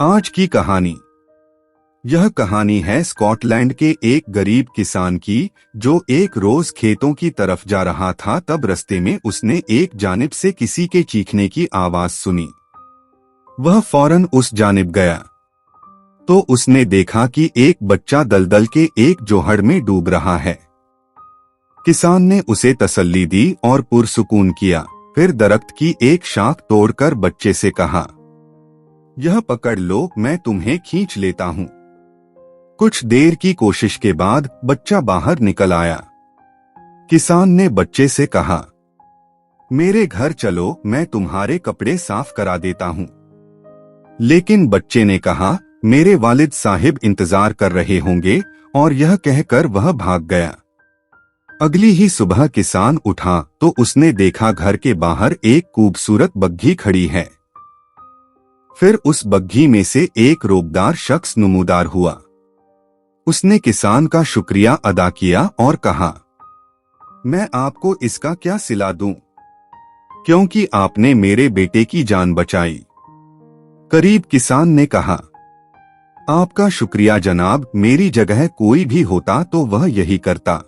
आज की कहानी। यह कहानी है स्कॉटलैंड के एक गरीब किसान की, जो एक रोज खेतों की तरफ जा रहा था। तब रास्ते में उसने एक जानिब से किसी के चीखने की आवाज सुनी। वह फौरन उस जानिब गया तो उसने देखा कि एक बच्चा दलदल के एक जोहड़ में डूब रहा है। किसान ने उसे तसल्ली दी और पुरसुकून किया। फिर दरख्त की एक शाख तोड़कर बच्चे से कहा, यह पकड़ लो, मैं तुम्हें खींच लेता हूँ। कुछ देर की कोशिश के बाद बच्चा बाहर निकल आया। किसान ने बच्चे से कहा, मेरे घर चलो, मैं तुम्हारे कपड़े साफ करा देता हूँ। लेकिन बच्चे ने कहा, मेरे वालिद साहिब इंतजार कर रहे होंगे, और यह कहकर वह भाग गया। अगली ही सुबह किसान उठा तो उसने देखा घर के बाहर एक खूबसूरत बग्घी खड़ी है। फिर उस बग्घी में से एक रोबदार शख्स नमूदार हुआ। उसने किसान का शुक्रिया अदा किया और कहा, मैं आपको इसका क्या सिला दूं, क्योंकि आपने मेरे बेटे की जान बचाई। करीब किसान ने कहा, आपका शुक्रिया जनाब, मेरी जगह कोई भी होता तो वह यही करता।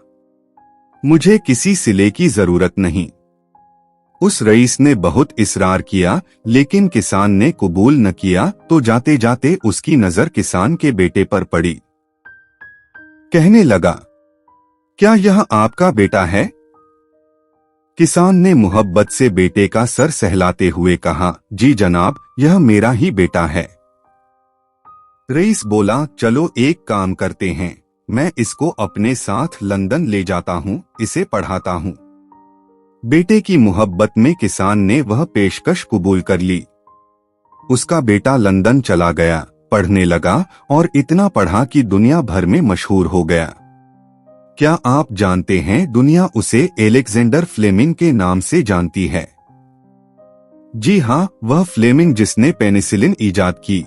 मुझे किसी सिले की जरूरत नहीं। उस रईस ने बहुत इसरार किया, लेकिन किसान ने कबूल न किया। तो जाते जाते उसकी नजर किसान के बेटे पर पड़ी। कहने लगा, क्या यह आपका बेटा है? किसान ने मोहब्बत से बेटे का सर सहलाते हुए कहा, जी जनाब, यह मेरा ही बेटा है। रईस बोला, चलो एक काम करते हैं, मैं इसको अपने साथ लंदन ले जाता हूँ, इसे पढ़ाता हूँ। बेटे की मोहब्बत में किसान ने वह पेशकश कबूल कर ली। उसका बेटा लंदन चला गया, पढ़ने लगा और इतना पढ़ा कि दुनिया भर में मशहूर हो गया। क्या आप जानते हैं, दुनिया उसे एलेक्जेंडर फ्लेमिंग के नाम से जानती है। जी हाँ, वह फ्लेमिंग जिसने पेनिसिलिन ईजाद की।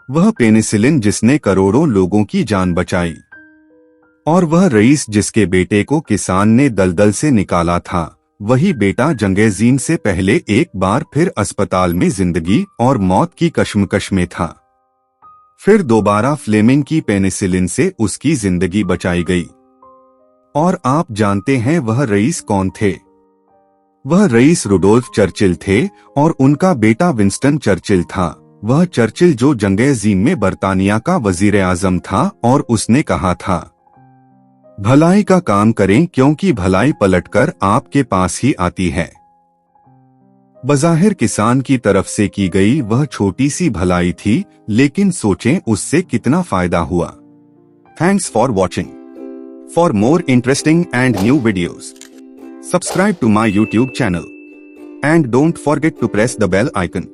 वह पेनिसिलिन जिसने करोड़ों लोगों की जान बचाई। और वह रईस जिसके बेटे को किसान ने दलदल से निकाला था, वही बेटा जंगेज़ीन से पहले एक बार फिर अस्पताल में जिंदगी और मौत की कश्मकश में था। फिर दोबारा फ्लेमिंग की पेनिसिलिन से उसकी जिंदगी बचाई गई। और आप जानते हैं वह रईस कौन थे? वह रईस रुडोल्फ चर्चिल थे और उनका बेटा विंस्टन चर्चिल था। वह चर्चिल जो जंगेज़ीन में बरतानिया का वजीर आजम था, और उसने कहा था, भलाई का काम करें क्योंकि भलाई पलटकर आपके पास ही आती है। बज़ाहिर किसान की तरफ से की गई वह छोटी सी भलाई थी, लेकिन सोचें उससे कितना फायदा हुआ। Thanks for watching. For more interesting and new videos, subscribe to my YouTube channel and don't forget to press the bell icon.